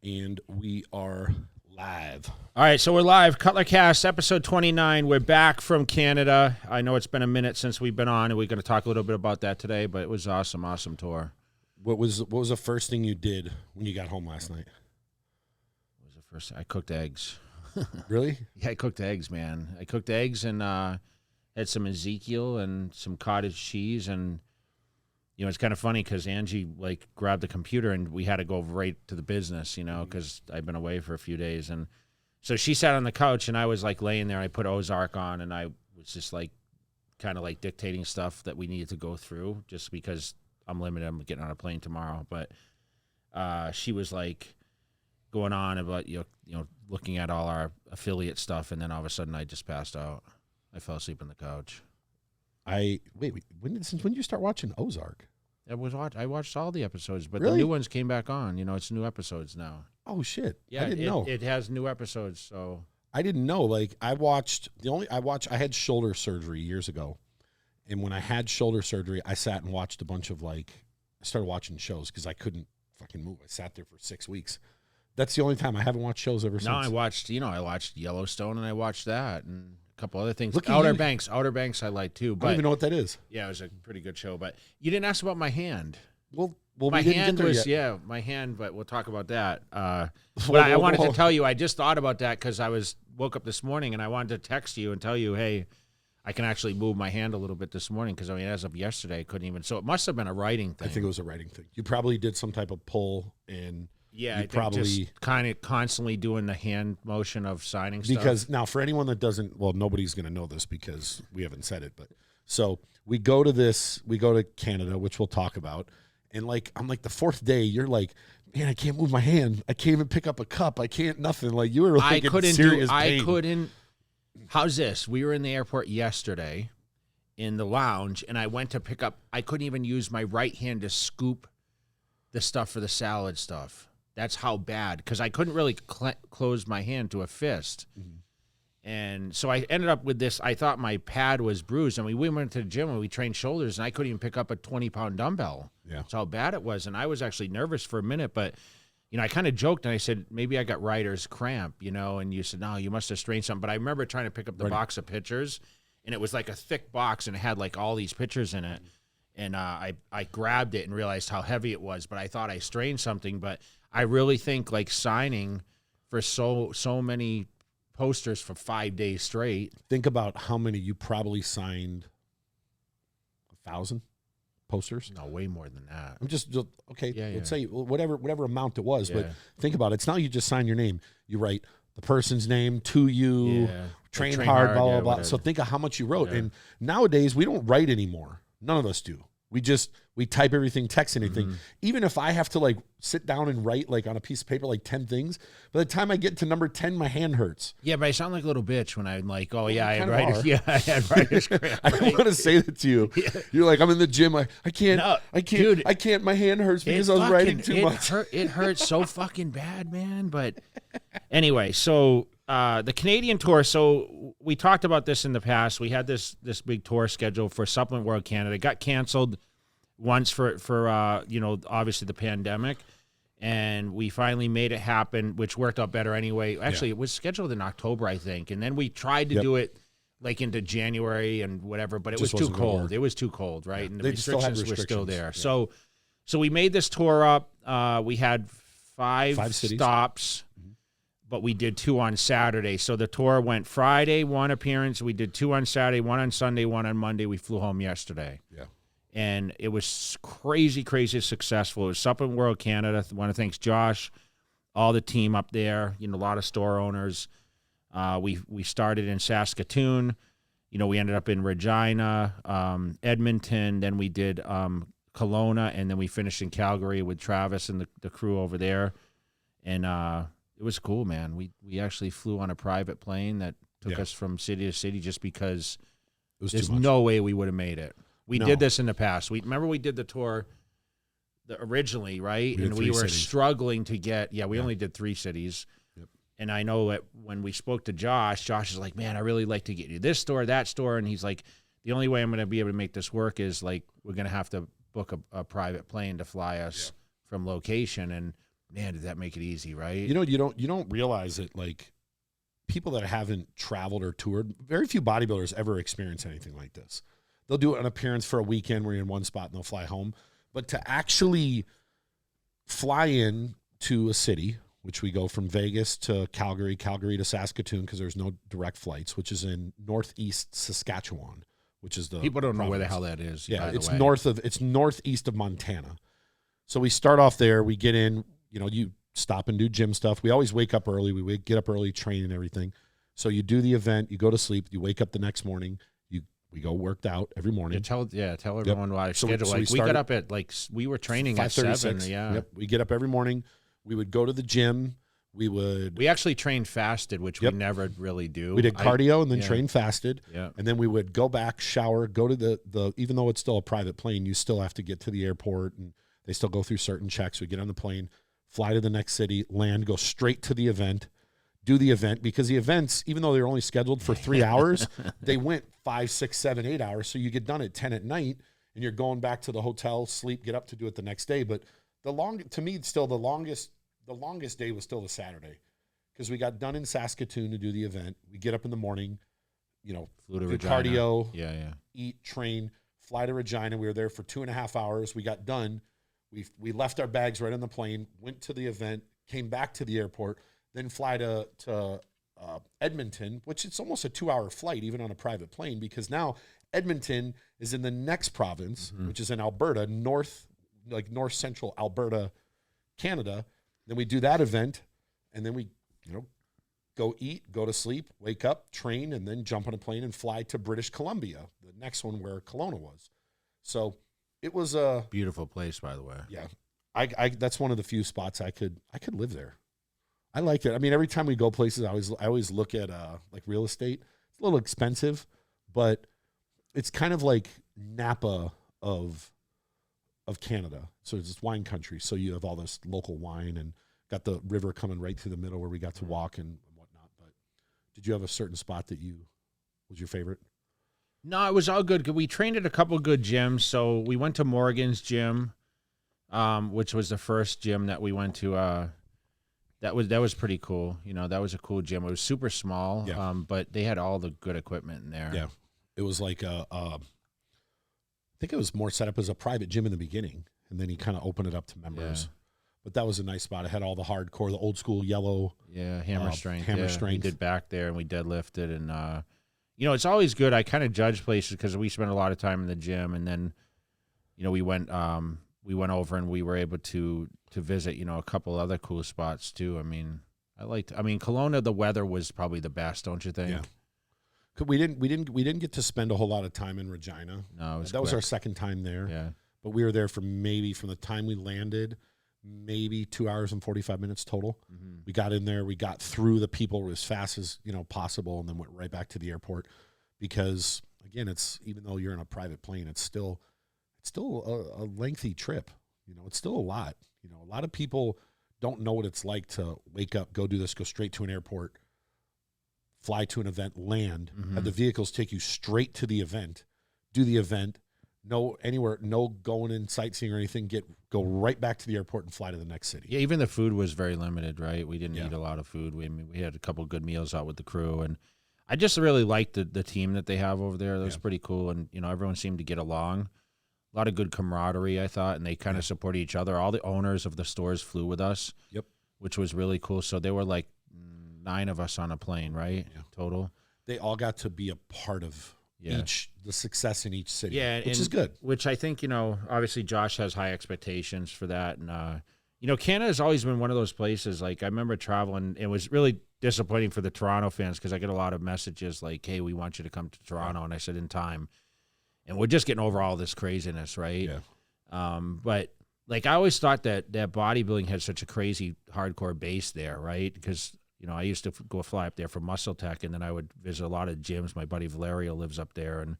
And we are live. All right, so we're live. Cutler Cast, episode 29. We're back from Canada. I know it's been a minute since we've been on, and we're going to talk a little bit about that today, but it was awesome tour. What was the first thing you did when you got home last night? What was the first? I cooked eggs. Really? Yeah, I cooked eggs, man. I cooked eggs and had some Ezekiel and some cottage cheese, and you know, it's kind of funny because Angie grabbed the computer and we had to go right to the business, you know, because I've been away for a few days. And so she sat on the couch and I was laying there. I put Ozark on and I was just kind of dictating stuff that we needed to go through just because I'm limited. I'm getting on a plane tomorrow. But she was going on about, you know, looking at all our affiliate stuff. And then all of a sudden I just passed out. I fell asleep on the couch. Wait. Since when did you start watching Ozark? I watched all the episodes, but Really? the new ones came back on. You know, it's new episodes now. Oh shit! Yeah, I didn't know. It has new episodes, so I didn't know. I had shoulder surgery years ago, and when I had shoulder surgery, I sat and watched a bunch of I started watching shows because I couldn't fucking move. I sat there for 6 weeks. That's the only time. I haven't watched shows ever since. No, I watched Yellowstone, and I watched that, and a couple other things. Look at Outer you. Banks I like too. But I don't even know what that is. Yeah, it was a pretty good show. But you didn't ask about my hand. Well, my we didn't hand get there was yet. my hand. But we'll talk about that. But Whoa, I whoa, wanted whoa. to tell you. I just thought about that because woke up this morning and I wanted to text you and tell you, hey, I can actually move my hand a little bit this morning because as of yesterday, I couldn't even. So it must have been a writing thing. I think it was a writing thing. You probably did some type of pull and. Yeah, you I think just kind of constantly doing the hand motion of signing stuff. Because now, for anyone that doesn't, well, nobody's going to know this because we haven't said it. But so we go to Canada, which we'll talk about, and I'm the fourth day, you're like, man, I can't move my hand. I can't even pick up a cup. I can't nothing. You were in serious pain. How's this? We were in the airport yesterday, in the lounge, and I went to pick up. I couldn't even use my right hand to scoop the stuff for the salad stuff. That's how bad, because I couldn't really close my hand to a fist. Mm-hmm. And so I ended up with this. I thought my pad was bruised. And we went to the gym and we trained shoulders, and I couldn't even pick up a 20-pound dumbbell. Yeah. That's how bad it was. And I was actually nervous for a minute, but, you know, I kind of joked and I said, maybe I got writer's cramp, you know, and you said, no, you must have strained something. But I remember trying to pick up the box of pictures, and it was a thick box, and it had all these pictures in it. And I grabbed it and realized how heavy it was, but I thought I strained something. But I really think signing for so many posters for 5 days straight. Think about how many you probably signed. 1,000 posters? No, way more than that. I'm just okay. Yeah, let's say whatever amount it was, Yeah. but think about it. It's not you just sign your name. You write the person's name to you. Yeah. Train hard, blah blah blah. Whatever. So think of how much you wrote. Yeah. And nowadays we don't write anymore. None of us do. We type everything, text anything. Mm-hmm. Even if I have to sit down and write on a piece of paper 10 things, by the time I get to number 10, my hand hurts. Yeah, but I sound like a little bitch when I'm oh yeah, I had kind of writer's. are. Yeah, I had writer's cramp. I don't want to say that to you. Yeah. You're I'm in the gym. I can't. No, I can't. dude, I can't. My hand hurts because I was writing too much. It hurts so fucking bad, man. But anyway, so the Canadian tour. So we talked about this in the past. We had this big tour scheduled for Supplement World Canada. It got canceled once for you know, obviously the pandemic, and we finally made it happen, which worked out better anyway. Actually, It was scheduled in October, I think, and then we tried to do it into January and whatever, but it was too cold. It was too cold, right? Yeah. And the They still had restrictions were still there. Yeah. So we made this tour up. We had five cities. Stops, but we did 2 on Saturday. So the tour went Friday, 1 appearance. We did 2 on Saturday, 1 on Sunday, 1 on Monday. We flew home yesterday. Yeah. And it was crazy successful. It was Supplement World Canada. I want to thank Josh, all the team up there, you know, a lot of store owners. We started in Saskatoon. You know, we ended up in Regina, Edmonton. Then we did Kelowna, and then we finished in Calgary with Travis and the crew over there. And it was cool, man. We actually flew on a private plane that took us from city to city just because there's no way we would have made it. We did this in the past. Remember we did the tour originally, right? And we were struggling to get, we only did 3 cities. Yep. And I know that when we spoke to Josh is like, man, I really like to get you this store, that store. And he's like, the only way I'm going to be able to make this work is we're going to have to book a private plane to fly us from location. And man, did that make it easy, right? You know, you don't realize it. Like people that haven't traveled or toured, very few bodybuilders ever experience anything like this. They'll do an appearance for a weekend where you're in one spot and they'll fly home. But to actually fly in to a city, which we go from Vegas to Calgary to Saskatoon, because there's no direct flights, which is in northeast Saskatchewan, which is the people don't know where the province. hell that is. Yeah, by the it's way. it's northeast of Montana. So we start off there. We get in. You know, you stop and do gym stuff. We always wake up early. We get up early, train and everything. So you do the event. You go to sleep. You wake up the next morning. We go worked out every morning. Tell everyone what our schedule. So like we got up at we were training at 7. Yeah. Yep. We get up every morning. We would go to the gym. We actually trained fasted, which we never really do. We did cardio and then train fasted. Yeah. And then we would go back, shower, go to the even though it's still a private plane, you still have to get to the airport and they still go through certain checks. We get on the plane, fly to the next city, land, go straight to the event, do the event, because the events, even though they're only scheduled for 3 hours, they went 5, 6, 7, 8 hours. So you get done at 10 at night and you're going back to the hotel, sleep, get up to do it the next day. But the longest day was still the Saturday, because we got done in Saskatoon to do the event. We get up in the morning, you know, do cardio, eat, train, fly to Regina. We were there for 2.5 hours. We got done. We left our bags right on the plane, went to the event, came back to the airport, then fly to Edmonton, which it's almost a 2-hour flight, even on a private plane, because now Edmonton is in the next province, which is in Alberta, north central Alberta, Canada. Then we do that event, and then we, you know, go eat, go to sleep, wake up, train, and then jump on a plane and fly to British Columbia, the next one where Kelowna was. So it was a beautiful place, by the way. Yeah, I that's one of the few spots I could live there. I liked it. I mean, every time we go places, I always look at like real estate. It's a little expensive, but it's kind of like Napa of Canada. So it's wine country. So you have all this local wine and got the river coming right through the middle where we got to walk and whatnot. But did you have a certain spot that was your favorite? No, it was all good. We trained at a couple of good gyms. So we went to Morgan's gym, which was the first gym that we went to. That was pretty cool. You know, that was a cool gym. It was super small, but they had all the good equipment in there. Yeah, it was like I think it was more set up as a private gym in the beginning, and then he kind of opened it up to members. Yeah. But that was a nice spot. It had all the hardcore, the old school yellow. Yeah, hammer strength. Hammer strength. We did back there, and we deadlifted, and you know, it's always good. I kind of judge places because we spent a lot of time in the gym, and then, you know, we went over and we were able to visit, you know, a couple other cool spots too. I mean, Kelowna, the weather was probably the best, don't you think? Yeah. We didn't get to spend a whole lot of time in Regina. No, that was our second time there. Yeah. But we were there for maybe from the time we landed, maybe 2 hours and 45 minutes total. Mm-hmm. We got in there, we got through the people as fast as, you know, possible, and then went right back to the airport, because again, it's, even though you're in a private plane, it's still a lengthy trip. You know, it's still a lot. You know, a lot of people don't know what it's like to wake up, go do this, go straight to an airport, fly to an event, land, have the vehicles take you straight to the event, do the event, no going in sightseeing or anything, go right back to the airport and fly to the next city. Yeah, even the food was very limited, right? We didn't eat a lot of food. We had a couple of good meals out with the crew, and I just really liked the team that they have over there. That was pretty cool, and you know, everyone seemed to get along. A lot of good camaraderie, I thought, and they kind of support each other. All the owners of the stores flew with us, which was really cool. So there were like 9 of us on a plane, right? Yeah. Total. They all got to be a part of the success in each city, which is good. Which I think, you know, obviously Josh has high expectations for that. And, you know, Canada has always been one of those places. Like, I remember traveling, it was really disappointing for the Toronto fans because I get a lot of messages like, hey, we want you to come to Toronto. And I said, in time. And we're just getting over all this craziness, right? Yeah. But like, I always thought that bodybuilding had such a crazy hardcore base there, right? Because, you know, I used to go fly up there for Muscle Tech, and then I would visit a lot of gyms. My buddy Valerio lives up there, and,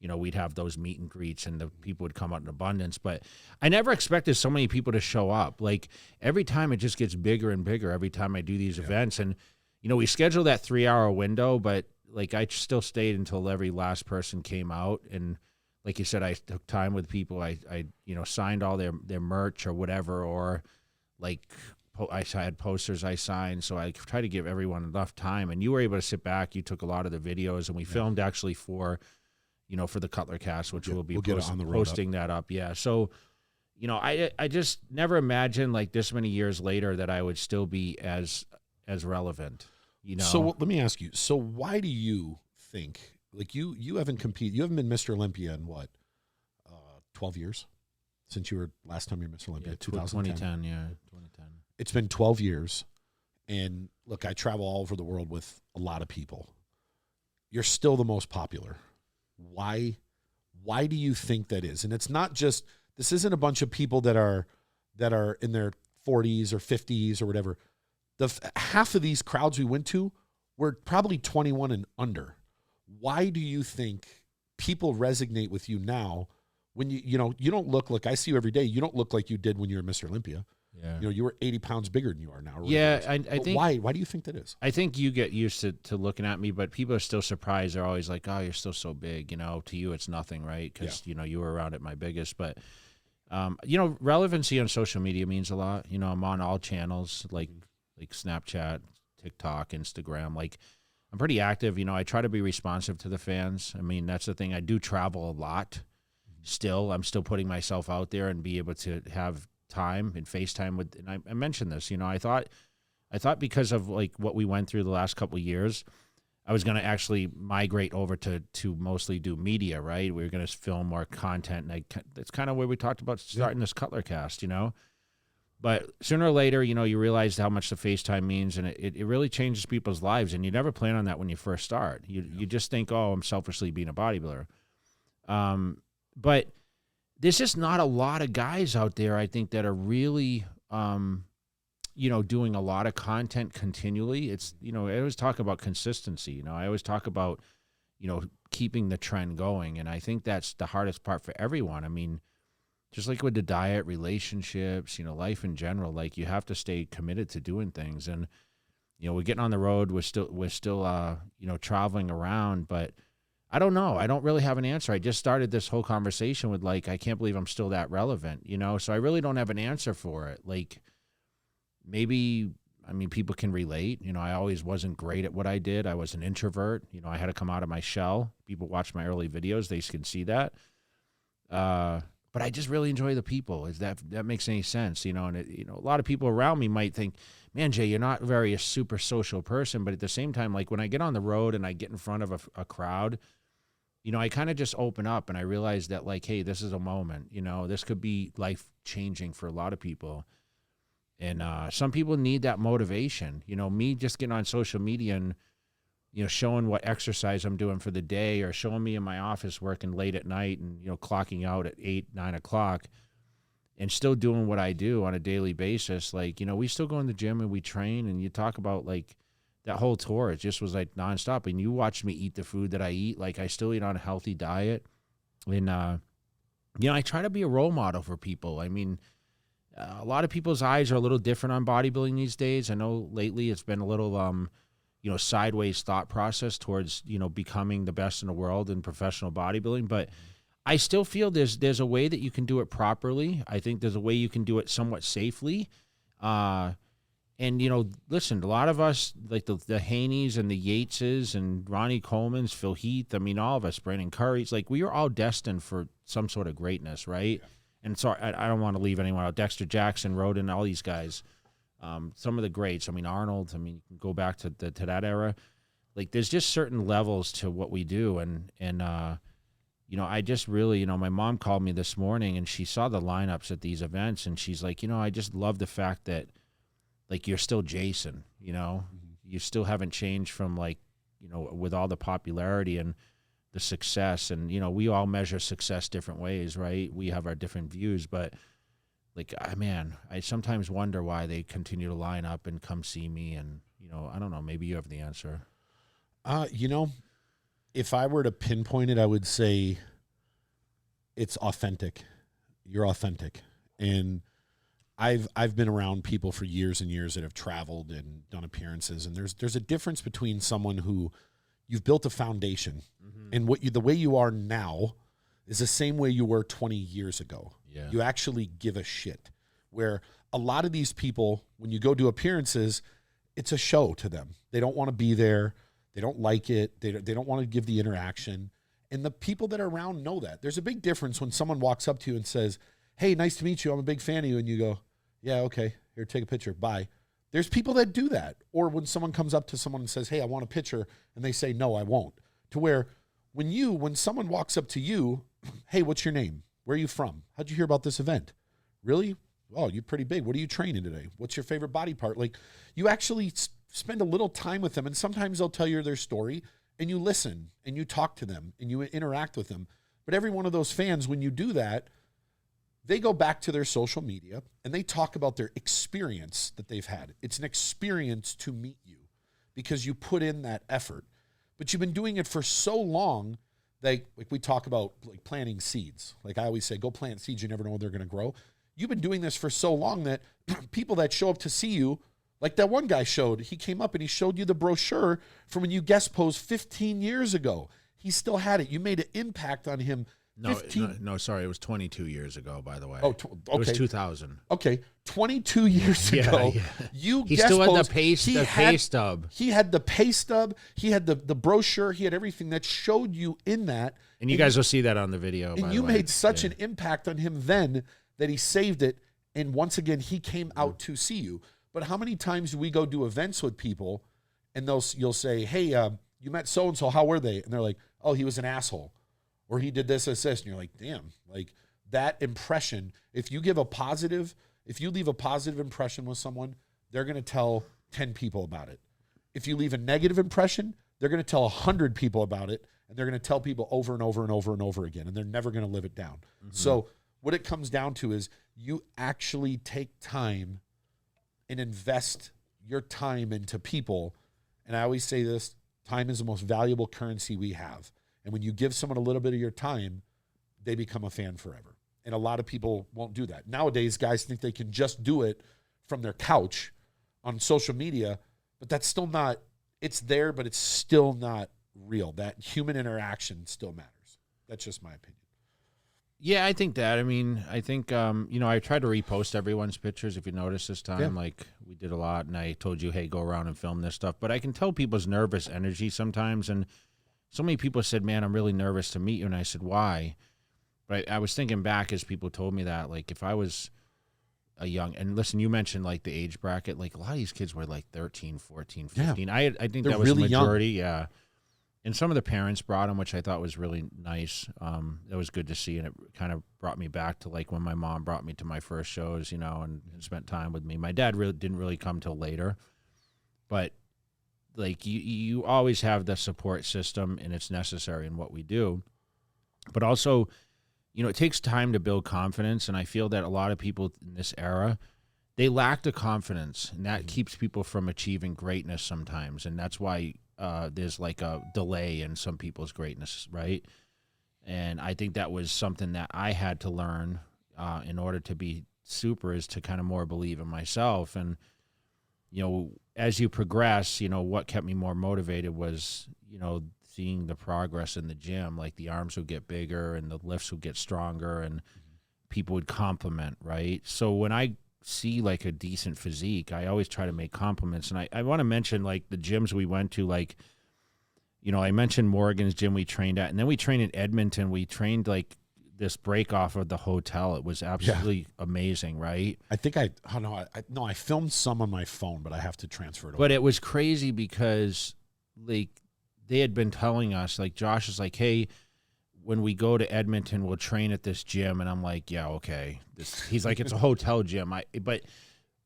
you know, we'd have those meet and greets, and the people would come out in abundance. But I never expected so many people to show up. Like, every time it just gets bigger and bigger every time I do these events. And, you know, we schedule that 3-hour window, but like, I still stayed until every last person came out. And like you said, I took time with people. I you know, signed all their merch or whatever, or like I had posters I signed, so I try to give everyone enough time. And you were able to sit back. You took a lot of the videos, and we filmed actually for, for the Cutler Cast, which we'll be posting that up. Yeah. So, I just never imagined like this many years later that I would still be as relevant. So let me ask you. So why do you think like you haven't competed? You haven't been Mr. Olympia in what? 12 years since you were last time you were Mr. Olympia. 2010. Yeah, 2010. It's been 12 years, and look, I travel all over the world with a lot of people. You're still the most popular. Why do you think that is? And it's not just, this isn't a bunch of people that are in their 40s or 50s or whatever. Half of these crowds we went to were probably 21 and under. Why do you think people resonate with you now when you don't look like, I see you every day, you don't look like you did when you were Mr. Olympia. Yeah. You were 80 pounds bigger than you are now. Yeah, I think. Why do you think that is? I think you get used to looking at me, but people are still surprised. They're always like, "Oh, you're still so big." To you it's nothing, right? Because you were around at my biggest. But relevancy on social media means a lot. I'm on all channels like Snapchat, TikTok, Instagram. Like, I'm pretty active. I try to be responsive to the fans. I mean, that's the thing. I do travel a lot. Still, I'm still putting myself out there and be able to have time and FaceTime with, and I mentioned this, I thought because of like what we went through the last couple of years, I was going to actually migrate over to mostly do media, right? We were going to film more content, and that's kind of where we talked about starting this Cutler Cast, but sooner or later, you realize how much the FaceTime means, and it really changes people's lives, and you never plan on that when you first start. You just think, oh, I'm selfishly being a bodybuilder. But there's just not a lot of guys out there, I think, that are really, doing a lot of content continually. It's, I always talk about consistency. I always talk about, keeping the trend going. And I think that's the hardest part for everyone. I mean, just like with the diet, relationships, life in general, like you have to stay committed to doing things. And, we're getting on the road. We're still, traveling around, but I don't know. I don't really have an answer. I just started this whole conversation with like, I can't believe I'm still that relevant, so I really don't have an answer for it. Like maybe, people can relate. I always wasn't great at what I did. I was an introvert. I had to come out of my shell. People watch my early videos. They can see that. But I just really enjoy the people. Is that makes any sense? And a lot of people around me might think, man, Jay, you're not very a super social person. But at the same time, like when I get on the road and I get in front of a crowd, I kind of just open up and I realize that like, hey, this is a moment, this could be life changing for a lot of people. And some people need that motivation, me just getting on social media and, showing what exercise I'm doing for the day, or showing me in my office working late at night and, clocking out at 8, 9 o'clock and still doing what I do on a daily basis. Like, we still go in the gym and we train, and you talk about like, that whole tour, it just was like nonstop. And you watched me eat the food that I eat. Like I still eat on a healthy diet. And, I try to be a role model for people. I mean, a lot of people's eyes are a little different on bodybuilding these days. I know lately it's been a little, sideways thought process towards, becoming the best in the world in professional bodybuilding. But I still feel there's a way that you can do it properly. I think there's a way you can do it somewhat safely. And, listen, a lot of us, like the Haneys and the Yateses and Ronnie Coleman's, Phil Heath, all of us, Brandon Curry's, like we are all destined for some sort of greatness, right? Yeah. And so I don't want to leave anyone out. Dexter Jackson, Roden, all these guys, some of the greats. Arnold, you can go back to that era. Like there's just certain levels to what we do. And I just really, my mom called me this morning and she saw the lineups at these events and she's like, I just love the fact that, like, you're still Jason, you still haven't changed from like, with all the popularity and the success. And, we all measure success different ways, right? We have our different views, but like, I sometimes wonder why they continue to line up and come see me. And, I don't know, maybe you have the answer. If I were to pinpoint it, I would say it's authentic. You're authentic. And I've been around people for years and years that have traveled and done appearances, and there's a difference between someone who you've built a foundation, and the way you are now is the same way you were 20 years ago. Yeah. You actually give a shit. Where a lot of these people, when you go do appearances, it's a show to them. They don't want to be there. They don't like it. They don't want to give the interaction. And the people that are around know that. There's a big difference when someone walks up to you and says, hey, nice to meet you. I'm a big fan of you. And you go, yeah, okay, here, take a picture. Bye. There's people that do that. Or when someone comes up to someone and says, hey, I want a picture, and they say, no, I won't. To where when someone walks up to you, hey, what's your name? Where are you from? How'd you hear about this event? Really? Oh, you're pretty big. What are you training today? What's your favorite body part? Like, you actually spend a little time with them, and sometimes they'll tell you their story, and you listen, and you talk to them, and you interact with them. But every one of those fans, when you do that, they go back to their social media and they talk about their experience that they've had. It's an experience to meet you because you put in that effort. But you've been doing it for so long that, like we talk about, like planting seeds. Like I always say, go plant seeds. You never know when they're going to grow. You've been doing this for so long that people that show up to see you, like that one guy showed, he came up and he showed you the brochure from when you guest posed 15 years ago. He still had it. You made an impact on him. No, sorry. It was 22 years ago, by the way. Oh, okay. It was 2000. Okay, 22 years ago, he still had the pay stub. He had the pay stub. He had the brochure. He had everything that showed you in that. And you guys will see that on the video. And you made such an impact on him then that he saved it. And once again, he came out to see you. But how many times do we go do events with people, and you'll say, "Hey, you met so and so. How were they?" And they're like, "Oh, he was an asshole." Or he did this, and you're like, damn, like that impression. If you leave a positive impression with someone, they're going to tell 10 people about it. If you leave a negative impression, they're going to tell 100 people about it, and they're going to tell people over and over and over and over again, and they're never going to live it down. Mm-hmm. So what it comes down to is you actually take time and invest your time into people. And I always say this, time is the most valuable currency we have. And when you give someone a little bit of your time, they become a fan forever. And a lot of people won't do that. Nowadays, guys think they can just do it from their couch on social media, but that's still not, it's there, but it's still not real. That human interaction still matters. That's just my opinion. Yeah, I think that. I mean, I think, I tried to repost everyone's pictures, if you notice this time. Yeah. Like, we did a lot, and I told you, hey, go around and film this stuff. But I can tell people's nervous energy sometimes, and so many people said, man, I'm really nervous to meet you. And I said, why? But I was thinking back as people told me that, like, if I was a young, and listen, you mentioned, like, the age bracket. Like, a lot of these kids were, like, 13, 14, 15. Yeah. I think They're that was really the majority, young. Yeah. And some of the parents brought them, which I thought was really nice. It was good to see, and it kind of brought me back to, like, when my mom brought me to my first shows, and spent time with me. My dad didn't really come till later. But like you always have the support system, and it's necessary in what we do. But also, it takes time to build confidence, and I feel that a lot of people in this era, they lack the confidence, and that keeps people from achieving greatness sometimes, and that's why there's like a delay in some people's greatness, right? And I think that was something that I had to learn in order to be super, is to kind of more believe in myself. And as you progress, what kept me more motivated was, seeing the progress in the gym. Like, the arms would get bigger and the lifts would get stronger, and people would compliment, right? So when I see, like, a decent physique, I always try to make compliments. And I want to mention, like, the gyms we went to, like, I mentioned Morgan's gym we trained at, and then we trained in Edmonton. We trained, like, this break off of the hotel. It was absolutely amazing, right? I think I filmed some on my phone, but I have to transfer it over. But it was crazy because, like, they had been telling us, like, Josh is like, hey, when we go to Edmonton, we'll train at this gym. And I'm like, yeah, okay. He's like, it's a hotel gym. But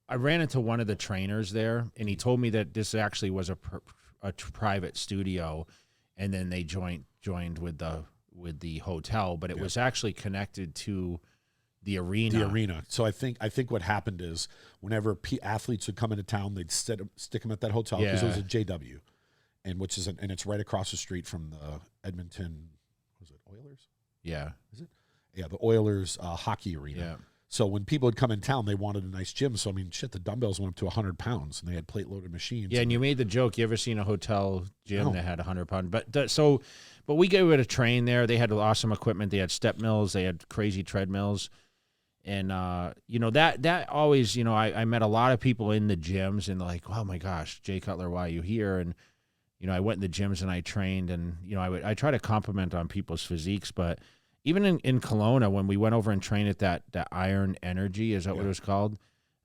I ran into one of the trainers there, and he told me that this actually was a private studio, and then they joined with the hotel, but it was actually connected to the arena. So I think what happened is, whenever athletes would come into town, they'd stick them at that hotel, because it was a JW, and it's right across the street from the Edmonton, was it Oilers? Yeah. Is it? Yeah, the Oilers hockey arena. Yeah. So when people would come in town, they wanted a nice gym. So, I mean, the dumbbells went up to 100 pounds, and they had plate-loaded machines. Yeah, and you made the joke, you ever seen a hotel gym that had 100 pounds? But we gave it a train there. They had awesome equipment. They had step mills. They had crazy treadmills. And, you know, that always, you know, I met a lot of people in the gyms and like, oh my gosh, Jay Cutler, why are you here? And, you know, I went in the gyms and I trained and, you know, I try to compliment on people's physiques, but even in Kelowna, when we went over and trained at that Iron Energy, is that what it was called?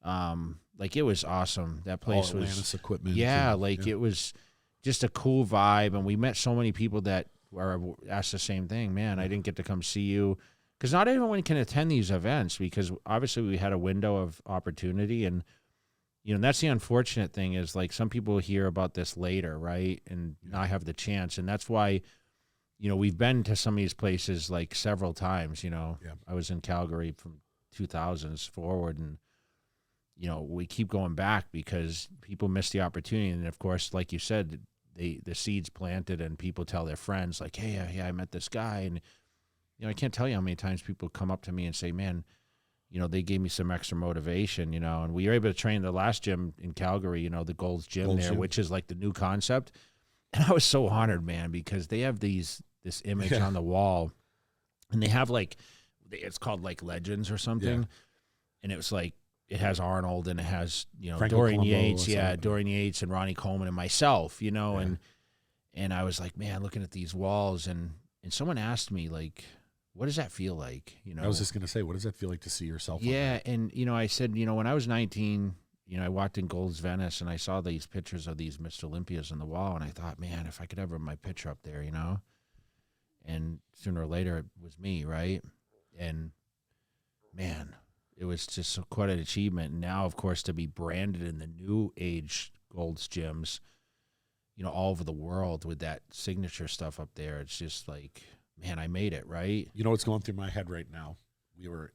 Like it was awesome. That place All was Atlantis equipment. it was just a cool vibe. And we met so many people that were asked the same thing, man, I didn't get to come see you. Because not everyone can attend these events because obviously we had a window of opportunity. And, you know, that's the unfortunate thing is like some people hear about this later, right, and not have the chance. And that's why, you know, we've been to some of these places like several times, you know. Yeah. I was in Calgary from 2000s forward and, you know, we keep going back because people miss the opportunity. And, of course, like you said, the seed's planted and people tell their friends like, hey, I met this guy. And, you know, I can't tell you how many times people come up to me and say, man, you know, they gave me some extra motivation, you know, and we were able to train the last gym in Calgary, you know, the Gold's Gym which is like the new concept. And I was so honored, man, because they have this image on the wall and they have like, it's called like Legends or something. Yeah. And it was like, it has Arnold and it has, you know, Dorian Yates. Yeah. Dorian Yates and Ronnie Coleman and myself, you know, and I was like, man, looking at these walls and someone asked me like, what does that feel like? You know, I was just going to say, what does that feel like to see yourself? Yeah. And, you know, I said, you know, when I was 19, you know, I walked in Gold's Venice and I saw these pictures of these Mr. Olympias on the wall. And I thought, man, if I could ever have my picture up there, you know, and sooner or later it was me. Right. And man, it was just quite an achievement. And now, of course, to be branded in the new age Gold's gyms, you know, all over the world with that signature stuff up there, it's just like, man, I made it, right? You know what's going through my head right now? We were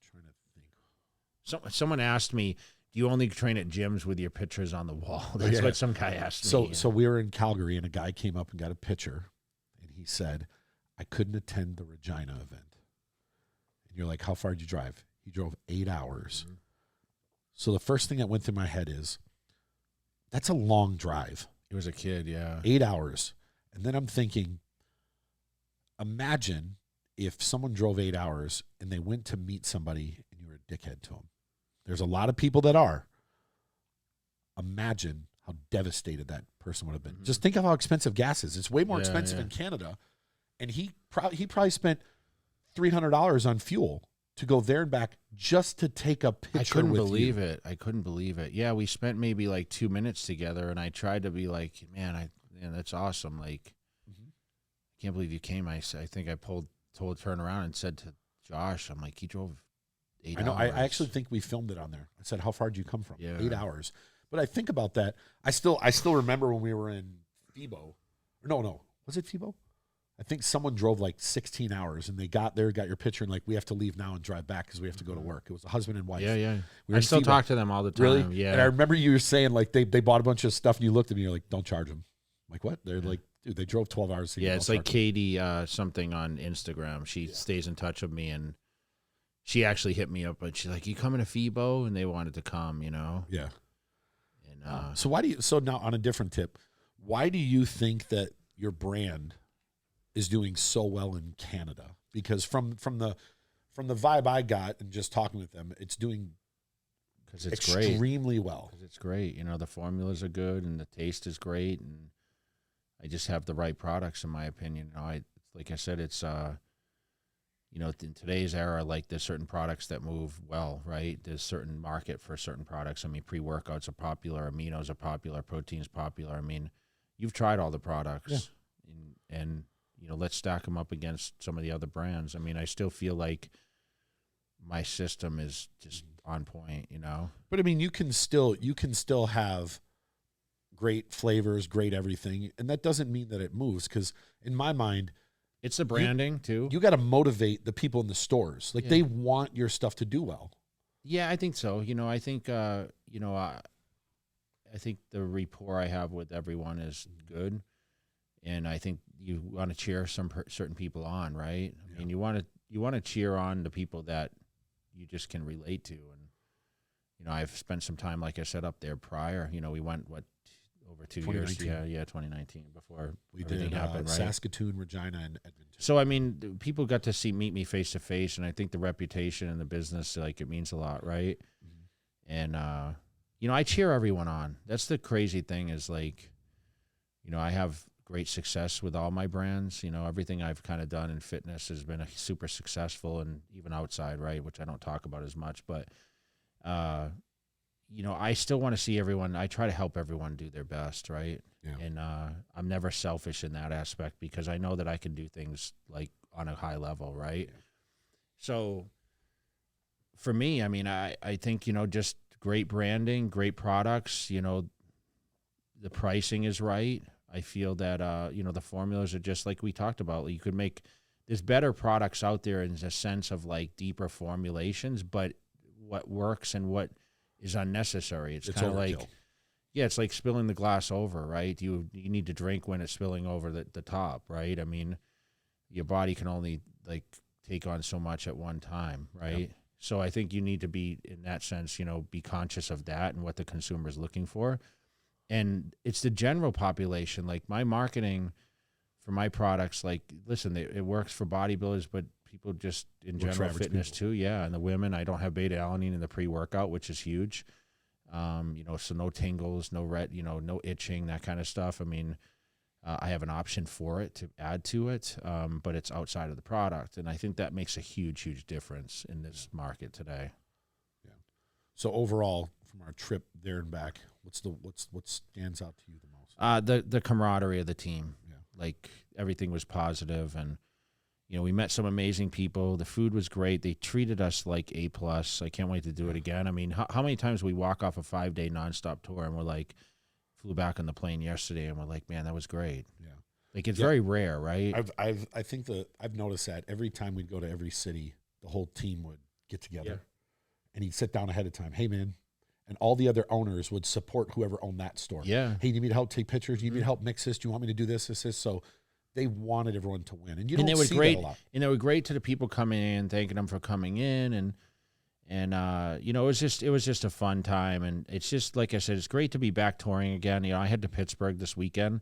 trying to think. Someone asked me, do you only train at gyms with your pictures on the wall? That's what some guy asked me. So we were in Calgary, and a guy came up and got a picture, and he said, I couldn't attend the Regina event. And you're like, how far did you drive? He drove 8 hours. Mm-hmm. So the first thing that went through my head is, that's a long drive. He was a kid, yeah. 8 hours. And then I'm thinking, imagine if someone drove 8 hours and they went to meet somebody and you were a dickhead to them. There's a lot of people that are. Imagine how devastated that person would have been. Mm-hmm. Just think of how expensive gas is. It's way more expensive in Canada. And he probably spent $300 on fuel to go there and back just to take a picture with you. I couldn't believe it. Yeah, we spent maybe like 2 minutes together, and I tried to be like, man, that's awesome. Like, I can't believe you came. I think I turned around and said to Josh, I'm like, he drove 8 hours. I know. I actually think we filmed it on there. I said, how far did you come from? 8 hours. But I think about that. I still remember when we were in FIBO. No. Was it FIBO? I think someone drove like 16 hours and they got there, got your picture, and like, we have to leave now and drive back because we have to go to work. It was a husband and wife. Yeah. I still talk to them all the time. Really? Yeah. And I remember you were saying like they bought a bunch of stuff and you looked at me and you're like, don't charge them. I'm like, what? They're like, dude, they drove 12 hours. Yeah, it's like Katie something on Instagram. She stays in touch with me, and she actually hit me up, but she's like, you coming to FIBO? And they wanted to come, you know? Yeah. And so now on a different tip, why do you think that your brand is doing so well in Canada? Because from the vibe I got and just talking with them, it's doing extremely well. Because it's great. You know, the formulas are good and the taste is great, and I just have the right products, in my opinion. You know, like I said, it's you know, in today's era, like there's certain products that move well, right? There's certain market for certain products. I mean, pre-workouts are popular, aminos are popular, protein's popular. I mean, you've tried all the products, and you know, let's stack them up against some of the other brands. I mean, I still feel like my system is just on point, you know. But I mean, you can still have great flavors, great everything, and that doesn't mean that it moves. Because in my mind, it's the branding too. You got to motivate the people in the stores. Like they want your stuff to do well. Yeah, I think so. You know, I think you know, I think the rapport I have with everyone is good, and I think you want to cheer certain people on, right? I mean, you want to cheer on the people that you just can relate to, and you know, I've spent some time, like I said, up there prior. You know, we went over over 2 years. 2019. Yeah, 2019 before We everything did happened, right? Saskatoon, Regina, and Edmonton. So I mean, people got to meet me face to face, and I think the reputation in the business, like, it means a lot, right? Mm-hmm. And you know, I cheer everyone on. That's the crazy thing is, like, you know, I have great success with all my brands. You know, everything I've kind of done in fitness has been super successful, and even outside, right, which I don't talk about as much. But, you know, I still want to see everyone. I try to help everyone do their best, right? Yeah. And I'm never selfish in that aspect because I know that I can do things like on a high level, right? Yeah. So for me, I mean, I think, you know, just great branding, great products, you know, the pricing is right. I feel that, you know, the formulas are just like we talked about. You could make, there's better products out there in the sense of like deeper formulations, but what works and what is unnecessary. It's kind of like, yeah, it's like spilling the glass over, right? You need to drink when it's spilling over the top, right? I mean, your body can only like take on so much at one time, right? Yep. So I think you need to be, in that sense, you know, be conscious of that and what the consumer is looking for. And it's the general population. Like, my marketing for my products, like, listen, it works for bodybuilders, but people just in general fitness too. Yeah. And the women, I don't have beta alanine in the pre-workout, which is huge. You know, so no tingles, no itching, that kind of stuff. I mean, I have an option for it to add to it, but it's outside of the product. And I think that makes a huge, huge difference in this market today. Yeah. So overall, from our trip there and back, what stands out to you the most? The camaraderie of the team. Yeah. Like, everything was positive, and you know, we met some amazing people. The food was great. They treated us like A+. I can't wait to do it again. I mean, how many times we walk off a 5-day nonstop tour and we're like, flew back on the plane yesterday and we're like, man, that was great. Yeah. Like, it's very rare, right? I think I've noticed that every time we'd go to every city, the whole team would get together and he'd sit down ahead of time. Hey, man. And all the other owners would support whoever owned that store. Yeah. Hey, you need me to help take pictures? You need me to help mix this? Do you want me to do this? So they wanted everyone to win. And you don't see that a lot. And they were great to the people coming in, thanking them for coming in. And you know, it was just a fun time. And it's just, like I said, it's great to be back touring again. You know, I head to Pittsburgh this weekend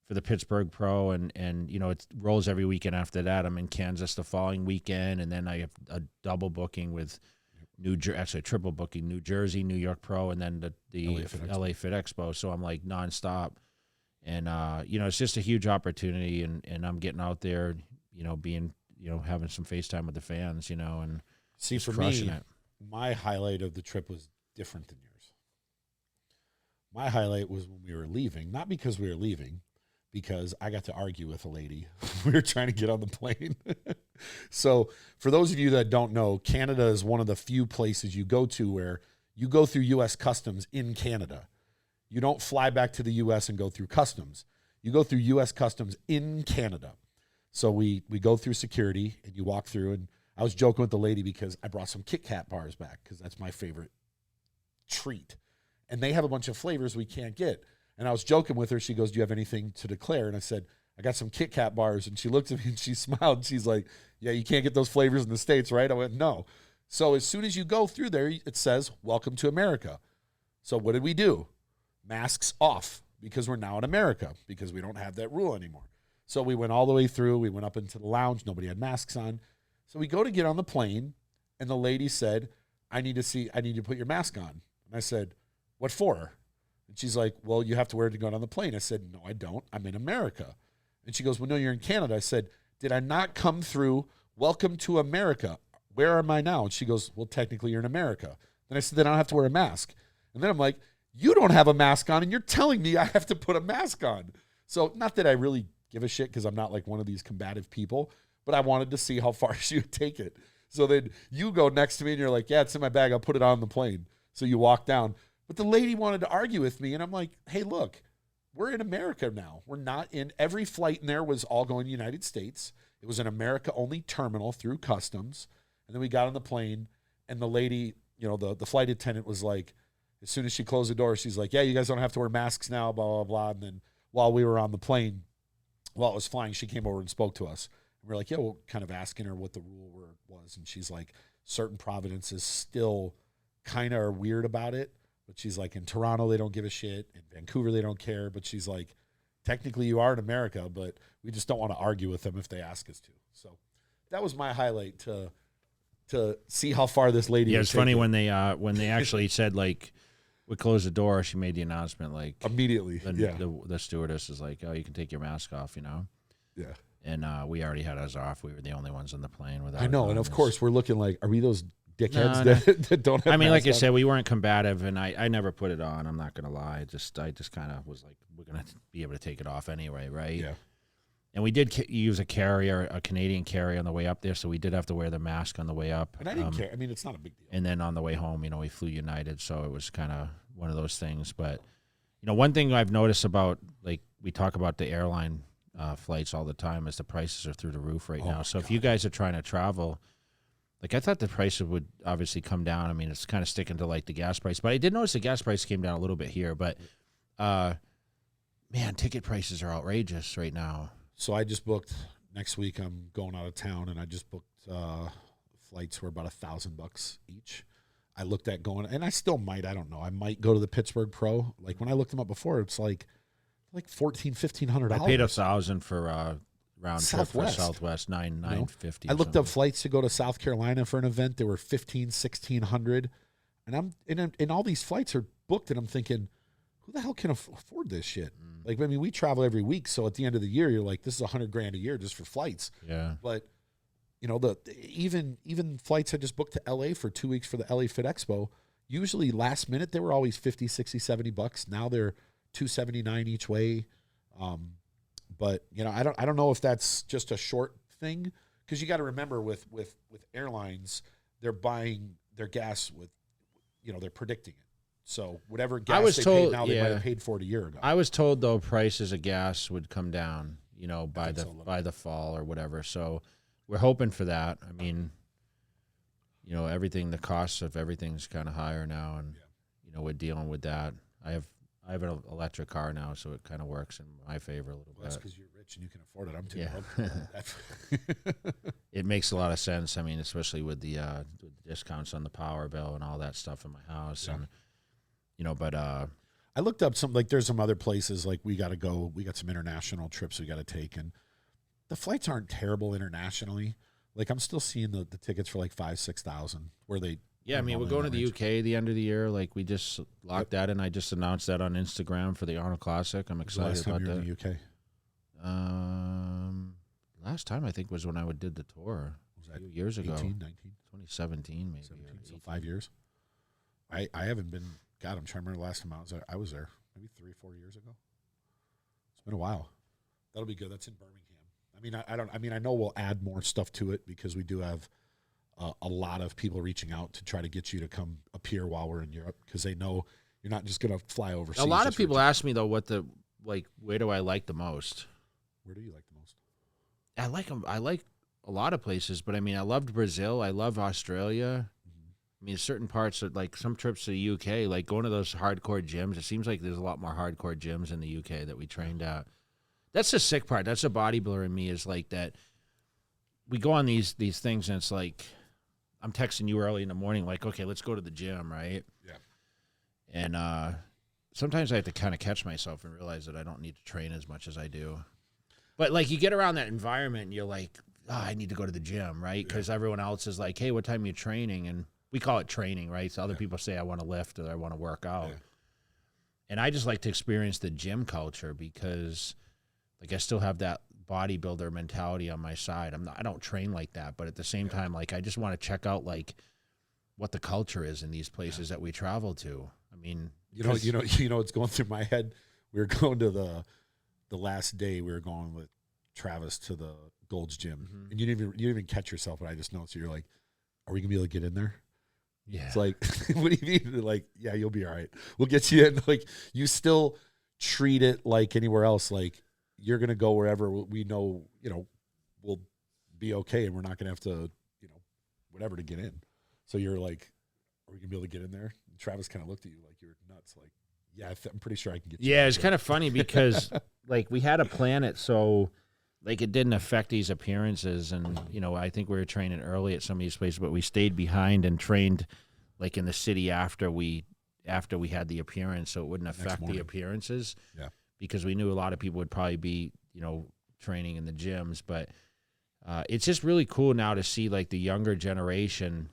for the Pittsburgh Pro. And you know, it rolls every weekend after that. I'm in Kansas the following weekend. And then I have a double booking with actually a triple booking, New Jersey, New York Pro, and then the LA Fit Expo. So I'm like nonstop. And, you know, it's just a huge opportunity, and I'm getting out there, you know, having some FaceTime with the fans, you know, and see, for me, my highlight of the trip was different than yours. My highlight was when we were leaving, not because we were leaving, because I got to argue with a lady. We were trying to get on the plane. So for those of you that don't know, Canada is one of the few places you go to where you go through U.S. Customs in Canada. You don't fly back to the U.S. and go through customs. You go through U.S. Customs in Canada. So we go through security, and you walk through. And I was joking with the lady because I brought some Kit Kat bars back because that's my favorite treat. And they have a bunch of flavors we can't get. And I was joking with her. She goes, do you have anything to declare? And I said, I got some Kit Kat bars. And she looked at me and she smiled. And she's like, yeah, you can't get those flavors in the States, right? I went, no. So as soon as you go through there, it says, welcome to America. So what did we do? Masks off, because we're now in America, because we don't have that rule anymore. So we went all the way through. We went up into the lounge. Nobody had masks on. So we go to get on the plane, and the lady said, I need to put your mask on. And I said, what for? And she's like, well, you have to wear it to go on the plane. I said, no, I don't. I'm in America. And she goes, well, no, you're in Canada. I said, did I not come through, welcome to America? Where am I now? And she goes, well, technically you're in America. Then I said, then I don't have to wear a mask. And then I'm like, you don't have a mask on, and you're telling me I have to put a mask on. So not that I really give a shit, because I'm not like one of these combative people, but I wanted to see how far she would take it. So then you go next to me, and you're like, yeah, it's in my bag. I'll put it on the plane. So you walk down. But the lady wanted to argue with me, and I'm like, hey, look, we're in America now. We're not in – every flight in there was all going to the United States. It was an America-only terminal through customs. And then we got on the plane, and the lady, you know, the flight attendant was like, as soon as she closed the door, she's like, yeah, you guys don't have to wear masks now, blah, blah, blah. And then while we were on the plane, while it was flying, she came over and spoke to us. And we're like, yeah, we're kind of asking her what the rule was. And she's like, certain provinces still kind of are weird about it. But she's like, in Toronto, they don't give a shit. In Vancouver, they don't care. But she's like, technically you are in America, but we just don't want to argue with them if they ask us to. So that was my highlight to see how far this lady. Yeah, was it's funny taken. when they actually said like we closed the door. She made the announcement like Immediately. The stewardess is like, oh, you can take your mask off, you know. Yeah. And we already had ours off. We were the only ones on the plane without. I know, and of course we're looking like, are we those dickheads No. that don't have I mean, like I masks on? said, we weren't combative, and I never put it on. I'm not gonna lie. I just kind of was like, we're gonna be able to take it off anyway, right? Yeah. And we did use a Canadian carrier on the way up there, so we did have to wear the mask on the way up. And I didn't care. I mean, it's not a big deal. And then on the way home, we flew United, so it was kind of one of those things. But one thing I've noticed about, like, we talk about the airline flights all the time is the prices are through the roof right now. So if you guys are trying to travel, like, I thought the prices would obviously come down. I mean, it's kind of sticking to like the gas price, but I did notice the gas price came down a little bit here. But man, ticket prices are outrageous right now. So I just booked next week. I'm going out of town, and I just booked flights were about $1,000 each. I looked at going, and I still might. I don't know. I might go to the Pittsburgh Pro. Like when I looked them up before, it's like $1,400-$1,500. I paid $1,000 for round Southwest. trip for Southwest, $950. I looked up flights to go to South Carolina for an event. They were $1,500-$1,600, and I'm and all these flights are booked, and I'm thinking, who the hell can afford this shit? Like, I mean, we travel every week, so at the end of the year, you're like, this is $100,000 a year just for flights. Yeah. But even flights I just booked to LA for 2 weeks for the LA Fit Expo. Usually last minute they were always $50, $60, $70. Now they're $279 each way. But I don't know if that's just a short thing, because you got to remember with airlines, they're buying their gas with, they're predicting it. So whatever gas they paid now, they might have paid for it a year ago. I was told though prices of gas would come down, by the fall or whatever. So we're hoping for that. I mean, the costs of everything's kind of higher now, and we're dealing with that. I have an electric car now, so it kind of works in my favor a little bit. That's because you're rich and you can afford it. I'm too broke. It makes a lot of sense. I mean, especially with the discounts on the power bill and all that stuff in my house, and but I looked up some, like, there's some other places like we got to go. We got some international trips we got to take, and the flights aren't terrible internationally. Like, I'm still seeing the tickets for like $5,000-$6,000 where they. Yeah, I mean, we're going to the UK the end of the year. Like, we just locked that in. I just announced that on Instagram for the Arnold Classic. I'm excited about that. Last time you were in the UK? Last time I think was when I did the tour. Was that a few years ago? 19? 2017 maybe. 17, so 5 years. I haven't been. God, I'm trying to remember the last time I was there. Maybe 3 or 4 years ago. It's been a while. That'll be good. That's in Birmingham. I know we'll add more stuff to it because we do have a lot of people reaching out to try to get you to come up here while we're in Europe, because they know you're not just going to fly overseas. A lot of people ask me though, where do I like the most? Where do you like the most? I like them. I like a lot of places, but I mean, I loved Brazil. I love Australia. I mean, certain parts of, like, some trips to the UK, like going to those hardcore gyms. It seems like there's a lot more hardcore gyms in the UK that we trained at. That's the sick part. That's a bodybuilder in me, is like that. We go on these things, and it's like, I'm texting you early in the morning, like, okay, let's go to the gym, right? Yeah. And sometimes I have to kind of catch myself and realize that I don't need to train as much as I do. But, like, you get around that environment, and you're like, I need to go to the gym, right? Because everyone else is like, hey, what time are you training? And we call it training, right? So other people say I want to lift or I want to work out. Yeah. And I just like to experience the gym culture because, like, I still have that bodybuilder mentality on my side. I don't train like that, but at the same time, like, I just want to check out, like, what the culture is in these places that we travel to. I mean, it's going through my head. We were going to the last day. We were going with Travis to the Gold's Gym, and you didn't even catch yourself. But I just noticed you're like, "Are we gonna be able to get in there?" Yeah. It's like, what do you mean? Like, yeah, you'll be all right. We'll get you in. Like, you still treat it like anywhere else. Like, you're going to go wherever we know, we'll be okay. And we're not going to have to, whatever to get in. So you're like, are we going to be able to get in there? And Travis kind of looked at you like you're nuts. Like, yeah, I'm pretty sure I can get you. Yeah, it's kind of funny because, like, we had to plan it so, like, it didn't affect these appearances. And, I think we were training early at some of these places, but we stayed behind and trained, like, in the city after we after we had the appearance, so it wouldn't affect the appearances. Yeah. Because we knew a lot of people would probably be, training in the gyms. But it's just really cool now to see like the younger generation.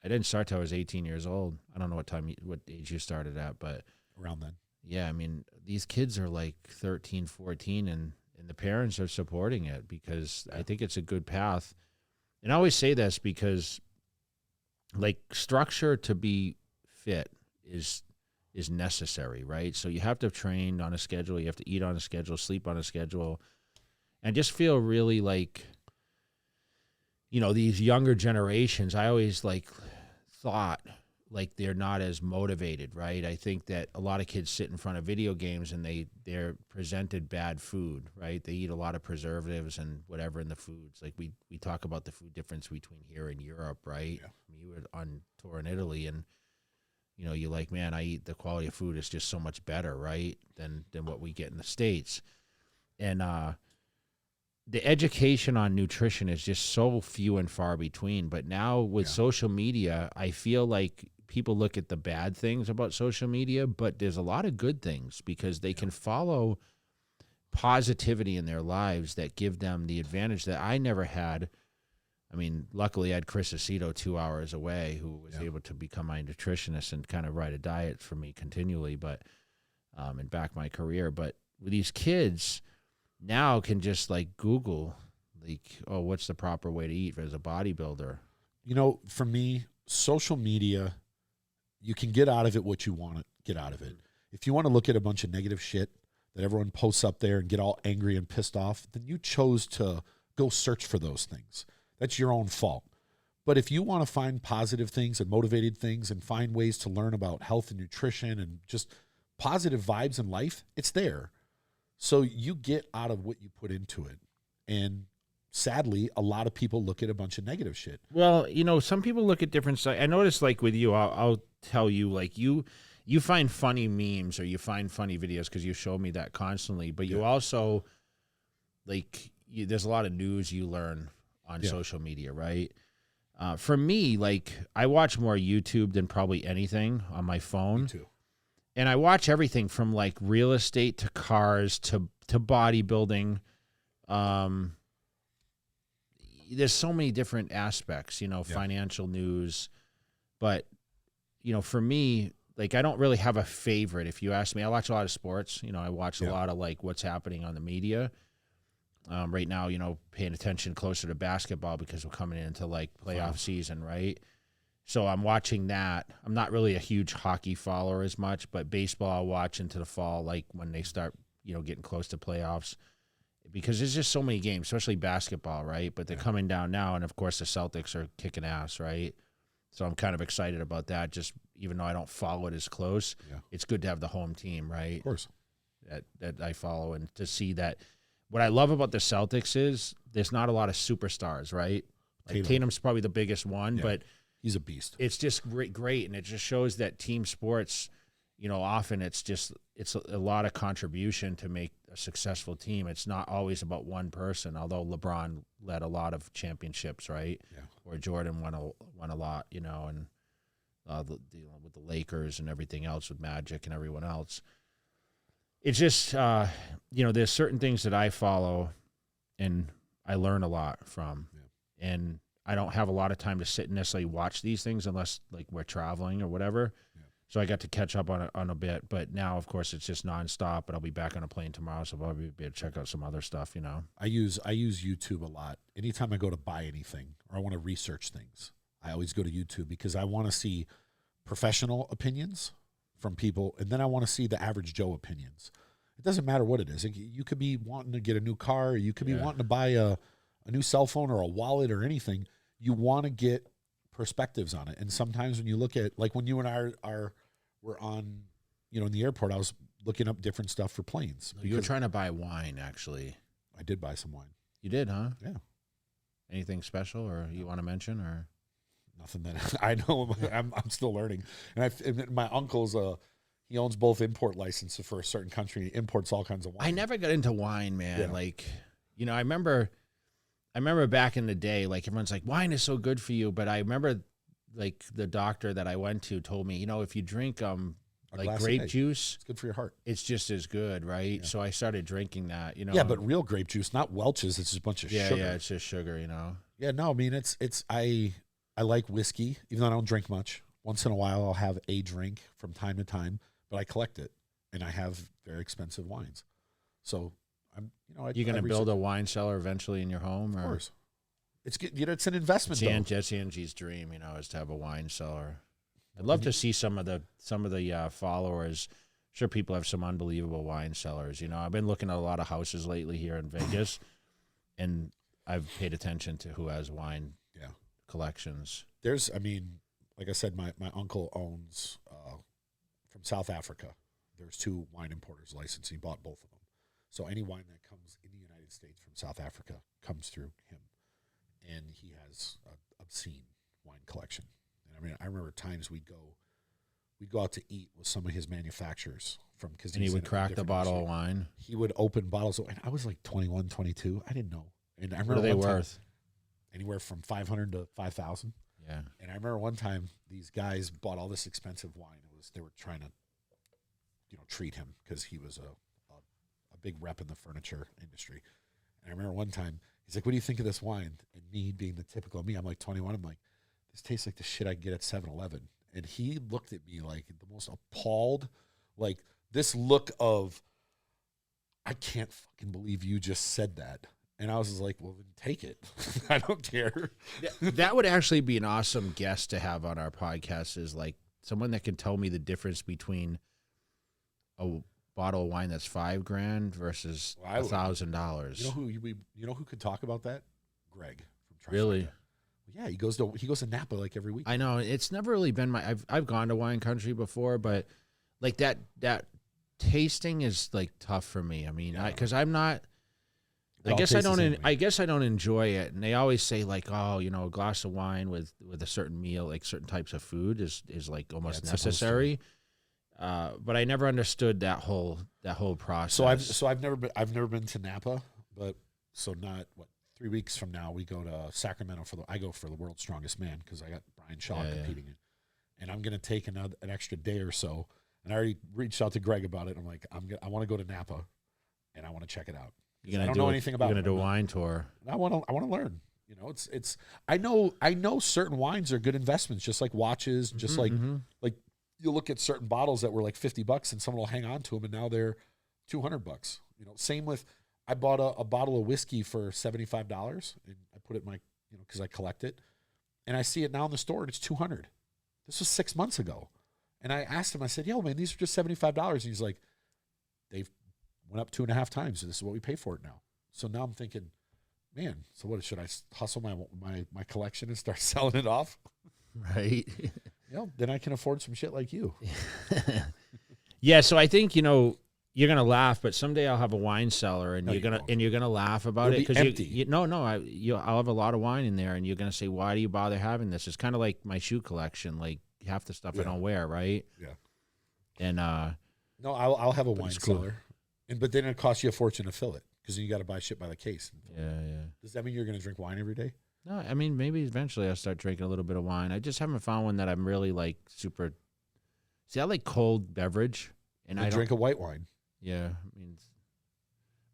I didn't start till I was 18 years old. I don't know what age you started at, but around then. Yeah, I mean, these kids are like 13, 14, and the parents are supporting it because I think it's a good path. And I always say this because, like, structure to be fit is necessary, right? So you have to train on a schedule, you have to eat on a schedule, sleep on a schedule, and just feel really like, these younger generations, I always thought like they're not as motivated, right? I think that a lot of kids sit in front of video games and they're presented bad food, right? They eat a lot of preservatives and whatever in the foods. Like we talk about the food difference between here and Europe, right? Yeah. I mean, you were on tour in Italy and, you're like, man, the quality of food is just so much better, right? Than what we get in the States. And the education on nutrition is just so few and far between. But now with social media, I feel like people look at the bad things about social media, but there's a lot of good things because they can follow positivity in their lives that give them the advantage that I never had. I mean, luckily I had Chris Aceto 2 hours away who was able to become my nutritionist and kind of write a diet for me continually, but and back my career. But with these kids now can just like Google, like, oh, what's the proper way to eat as a bodybuilder? For me, social media, you can get out of it what you want to get out of it. If you want to look at a bunch of negative shit that everyone posts up there and get all angry and pissed off, then you chose to go search for those things. That's your own fault. But if you want to find positive things and motivated things and find ways to learn about health and nutrition and just positive vibes in life, it's there. So you get out of what you put into it. And sadly, a lot of people look at a bunch of negative shit. Well, some people look at different sites. I noticed, like, with you, I'll tell you, like, you find funny memes or you find funny videos because you show me that constantly. But you also, like, there's a lot of news you learn on social media, right? For me, like, I watch more YouTube than probably anything on my phone. Me too. And I watch everything from like real estate to cars to bodybuilding. There's so many different aspects, financial news. But, for me, like, I don't really have a favorite. If you ask me, I watch a lot of sports. I watch a lot of like what's happening on the media. Right now, paying attention closer to basketball because we're coming into like playoff season, right? So I'm watching that. I'm not really a huge hockey follower as much, but baseball I'll watch into the fall, like when they start, getting close to playoffs, because there's just so many games, especially basketball, right? But they're coming down now, and of course the Celtics are kicking ass, right? So I'm kind of excited about that. Just even though I don't follow it as close, it's good to have the home team, right? Of course. That I follow, and to see that. What I love about the Celtics is there's not a lot of superstars, right? Like Tatum's probably the biggest one, but he's a beast. It's just great, and it just shows that team sports, often it's a lot of contribution to make a successful team. It's not always about one person, although LeBron led a lot of championships, right? Yeah. Or Jordan won a lot, and with the Lakers and everything else with Magic and everyone else. It's just, there's certain things that I follow and I learn a lot from. Yeah. And I don't have a lot of time to sit and necessarily watch these things unless like we're traveling or whatever. Yeah. So I got to catch up on a bit, but now of course it's just nonstop, but I'll be back on a plane tomorrow. So I'll probably be able to check out some other stuff, I use YouTube a lot. Anytime I go to buy anything or I want to research things, I always go to YouTube because I want to see professional opinions from people. And then I want to see the average Joe opinions. It doesn't matter what it is. You could be wanting to get a new car. Or you could be wanting to buy a new cell phone or a wallet or anything. You want to get perspectives on it. And sometimes when you look at, like when you and I were on, in the airport, I was looking up different stuff for planes. You were trying to buy wine, actually. I did buy some wine. You did, huh? Yeah. Anything special or you want to mention or? Nothing that I know. I'm still learning. And my uncle's he owns both import licenses for a certain country. He imports all kinds of wine. I never got into wine, man. Yeah. Like, I remember back in the day, like everyone's like, wine is so good for you. But I remember like the doctor that I went to told me, if you drink like glass grape of egg. juice. It's good for your heart. It's just as good, right? Yeah. So I started drinking that, you know. Yeah, but real grape juice, not Welch's. It's just a bunch of sugar. Yeah, it's just sugar, you know. Yeah, no, I mean I like whiskey, even though I don't drink much. Once in a while, I'll have a drink from time to time, but I collect it, and I have very expensive wines. So I'm, You're gonna build a wine cellar eventually in your home, Of or course, it's good. It's an investment. That's Angie's dream, is to have a wine cellar. I'd love to see some of the followers. Sure, people have some unbelievable wine cellars. I've been looking at a lot of houses lately here in Vegas, and I've paid attention to who has wine collections. Like I said, my uncle owns from South Africa. There's 2 wine importers licensed. He bought both of them. So any wine that comes in the United States from South Africa comes through him, and he has an obscene wine collection. And I remember times we'd go out to eat with some of his manufacturers and he would crack the bottle of wine. He would open bottles of wine. I was like 21, 22. I didn't know. And I remember what are they worth? Anywhere from $500 to $5,000. Yeah. And I remember one time these guys bought all this expensive wine. They were trying to, treat him because he was a big rep in the furniture industry. And I remember one time he's like, "What do you think of this wine?" And me being the typical me, I'm like 21. I'm like, "This tastes like the shit I get at 7-Eleven." And he looked at me like the most appalled, like this look of, "I can't fucking believe you just said that." And I was just like, "Well, then take it. I don't care." That would actually be an awesome guest to have on our podcast, is like someone that can tell me the difference between a bottle of wine that's $5,000 versus $1,000. You know who could talk about that? Greg from Trifecta. Really? Yeah, he goes to Napa like every week. I know it's never really been I've gone to wine country before, but like that tasting is like tough for me. I mean, because I'm not. I guess I don't enjoy it, and they always say like, oh, a glass of wine with a certain meal, like certain types of food, is like almost necessary. But I never understood that whole process. So I've never been to Napa, but not 3 weeks from now we go to Sacramento I go for the World's Strongest Man because I got Brian Shaw competing in, and I'm gonna take an extra day or so. And I already reached out to Greg about it. I'm like, I want to go to Napa, and I want to check it out. I don't know anything about it. You're gonna do a wine tour. I want to learn. It's I know certain wines are good investments, just like watches, just like you look at certain bottles that were like $50 and someone will hang on to them and now they're $200. Same with, I bought a bottle of whiskey for $75 and I put it in my, because I collect it, and I see it now in the store and it's $200. This was 6 months ago. And I asked him, I said, "Yo, man, these are just $75. And he's like, "They've went up 2.5 times. And this is what we pay for it now." So now I'm thinking, man, so what, should I hustle my collection and start selling it off? Right. Then I can afford some shit like you. Yeah. So I think, you're going to laugh, but someday I'll have a wine cellar and you're going to laugh about it. It'll be empty. I'll have a lot of wine in there and you're going to say, "Why do you bother having this?" It's kind of like my shoe collection. Like half the stuff I don't wear. Right. Yeah. And, no, I'll have a wine cellar, but then it costs you a fortune to fill it because you got to buy shit by the case. Yeah. Does that mean you're going to drink wine every day? No, I mean, maybe eventually I'll start drinking a little bit of wine. I just haven't found one that I'm really like super. See, I like cold beverage, and I drink a white wine. Yeah, I mean,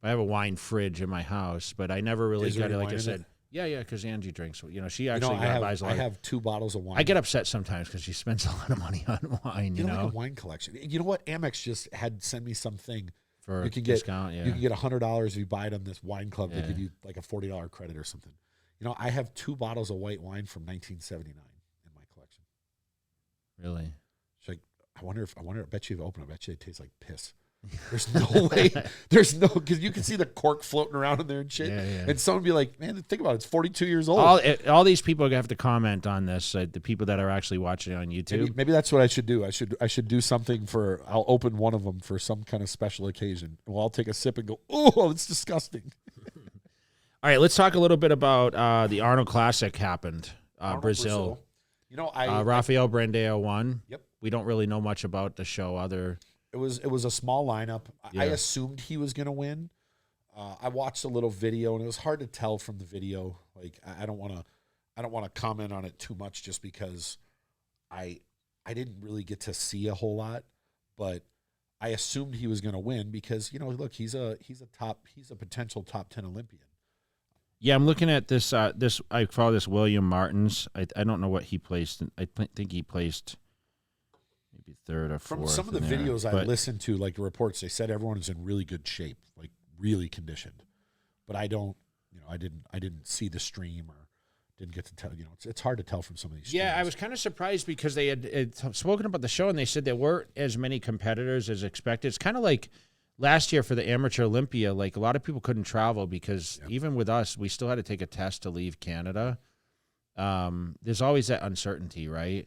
I have a wine fridge in my house, but I never really got it. Like I said, yeah, because Angie drinks. She actually buys a lot. I have 2 bottles of wine. I get upset sometimes because she spends a lot of money on wine. You know, like a wine collection. You know what? Amex just had sent me something. For you can discount, You can get $100 if you buy it on this wine club. They give you like a $40 credit or something. I have 2 bottles of white wine from 1979 in my collection. Really? It's like, I bet you if I open it, I bet you it tastes like piss. There's no way. Because you can see the cork floating around in there and shit. Yeah. And someone be like, "Man, think about it. It's 42 years old." All these people have to comment on this. The people that are actually watching on YouTube. Maybe that's what I should do. I should do something I'll open one of them for some kind of special occasion. Well, I'll take a sip and go, "Oh, it's disgusting." All right, let's talk a little bit about the Arnold Classic happened. Brazil. Rafael Brandao won. Yep. We don't really know much about the show other. It was a small lineup. Yeah. I assumed he was going to win. I watched a little video, and it was hard to tell from the video. Like I don't want to comment on it too much, just because I didn't really get to see a whole lot. but I assumed he was going to win because, look, he's a potential top 10 Olympian. Yeah, I'm looking at this. I follow this William Martins. I don't know what he placed. I think he placed maybe third or fourth. From some of the videos I listened to, like the reports, they said everyone is in really good shape, like really conditioned. But I don't, I didn't see the stream or didn't get to tell. It's hard to tell from some of these. Yeah, streams. I was kind of surprised because they had spoken about the show and they said there weren't as many competitors as expected. It's kind of like last year for the Amateur Olympia, like a lot of people couldn't travel because even with us, we still had to take a test to leave Canada. There's always that uncertainty, right?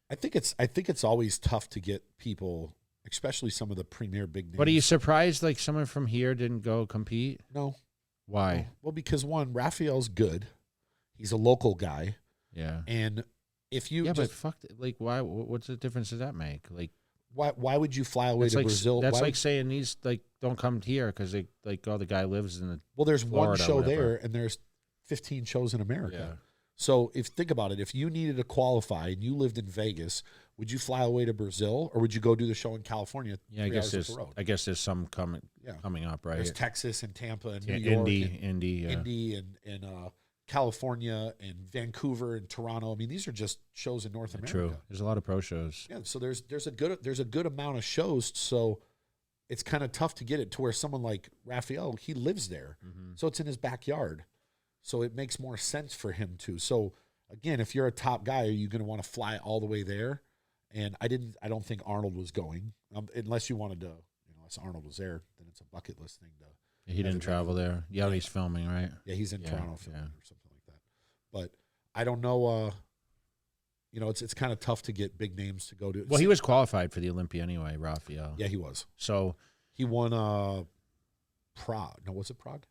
I think it's always tough to get people, especially some of the premier big names. But are you surprised like someone from here didn't go compete? No. Why? Well, because one, Raphael's good. He's a local guy. Yeah. And if you but fuck, like why? What's the difference does that make? Like. Why would you fly away to Brazil? That's like saying these like don't come here because they like the guy lives in the there's Florida, one show whatever. there and there's 15 shows in America. Yeah. So think about it, if you needed to qualify and you lived in Vegas, would you fly away to Brazil or would you go do the show in California? Yeah, I guess there's some coming up, right? There's Texas and Tampa and New York, Indy, Indy and California and Vancouver and Toronto. I mean, these are just shows in North America. True. There's a lot of pro shows. Yeah, so there's a good amount of shows. So it's kind of tough to get it to where someone like Raphael, he lives there, so it's in his backyard. So it makes more sense for him to. So again, if you're a top guy, are you going to want to fly all the way there? And I don't think Arnold was going unless you wanted to. Unless Arnold was there, then it's a bucket list thing to. He didn't travel there. Yeah, he's filming, right? Yeah, he's in Toronto filming or something like that. But I don't know. It's kind of tough to get big names to go to. Well, he was qualified for the Olympia anyway, Raphael. Yeah, he was. So he won Prague. No, was it Prague?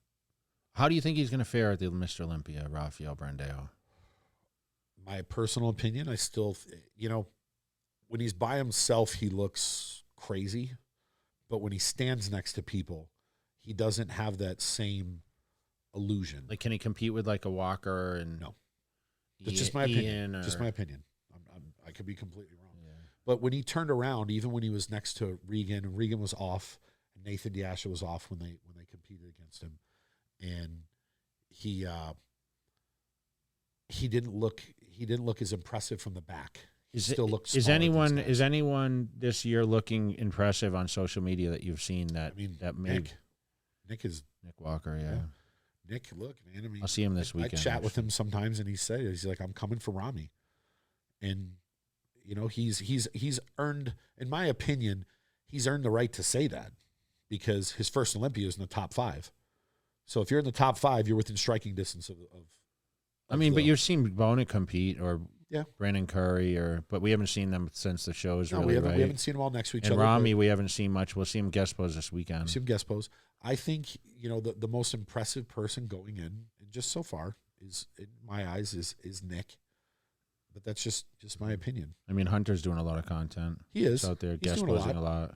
How do you think he's going to fare at the Mr. Olympia, Raphael Brandao? My personal opinion, I still, when he's by himself, he looks crazy. But when he stands next to people, he doesn't have that same illusion. Like, can he compete with like a Walker and no? That's just my opinion. Just my opinion. I could be completely wrong. Yeah. But when he turned around, even when he was next to Regan, and Regan was off, and Nathan Diasha was off when they competed against him, and he didn't look as impressive from the back. Is anyone this year looking impressive on social media that you've seen that Nick Walker, yeah. Nick, look, man. I mean, I'll see him this weekend. I chat with him sometimes, and he's like, "I'm coming for Rami," and he's earned, in my opinion, he's earned the right to say that because his first Olympia is in the top 5. So if you're in the top 5, you're within striking distance of but you've seen Bona compete or Brandon Curry, but we haven't seen them since the shows. No, really, we haven't seen them all next to each other. And Rami, we haven't seen much. We'll see him guest pose this weekend. We'll see him guest pose. I think the most impressive person going in, and just so far, is in my eyes is Nick. But that's just my opinion. I mean, Hunter's doing a lot of content. He is He's out there guest posing a lot.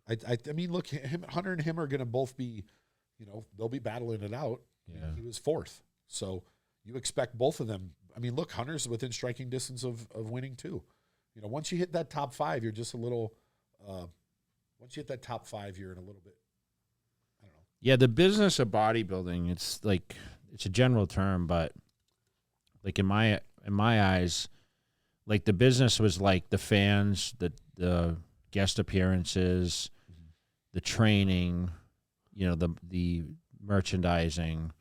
I mean, look, Hunter and him are going to both be, they'll be battling it out. Yeah. He was 4th, so you expect both of them. I mean, look, Hunter's within striking distance of winning too. Once you hit that top 5, you're just a little. Once you hit that top 5, you're in a little bit. I don't know. Yeah, the business of bodybuilding, it's a general term, but like in my eyes, like the business was like the fans, the guest appearances, the training, the merchandising.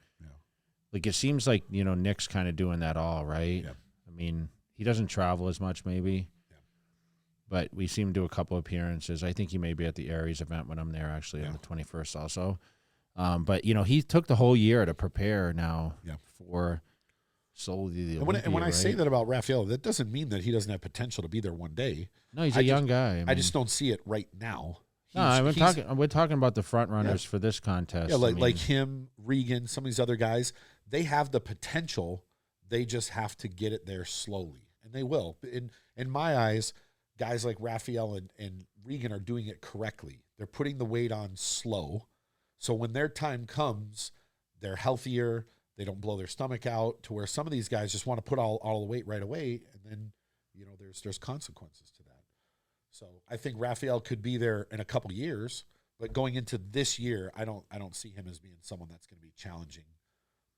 Like, it seems like, Nick's kind of doing that all, right? Yeah. I mean, he doesn't travel as much maybe, but we see him do a couple appearances. I think he may be at the Aries event when I'm there, actually, on the 21st also. But, he took the whole year to prepare now for solely the Olympia, and when I say that about Raphael, that doesn't mean that he doesn't have potential to be there one day. No, he's a young guy. I just don't see it right now. We're talking about the front runners for this contest. Yeah, like him, Regan, some of these other guys, they have the potential. They just have to get it there slowly, and they will. In my eyes, guys like Raphael and Regan are doing it correctly. They're putting the weight on slow, so when their time comes, they're healthier. They don't blow their stomach out to where some of these guys just want to put all the weight right away, and then there's consequences to that. So I think Raphael could be there in a couple years, but going into this year, I don't see him as being someone that's going to be challenging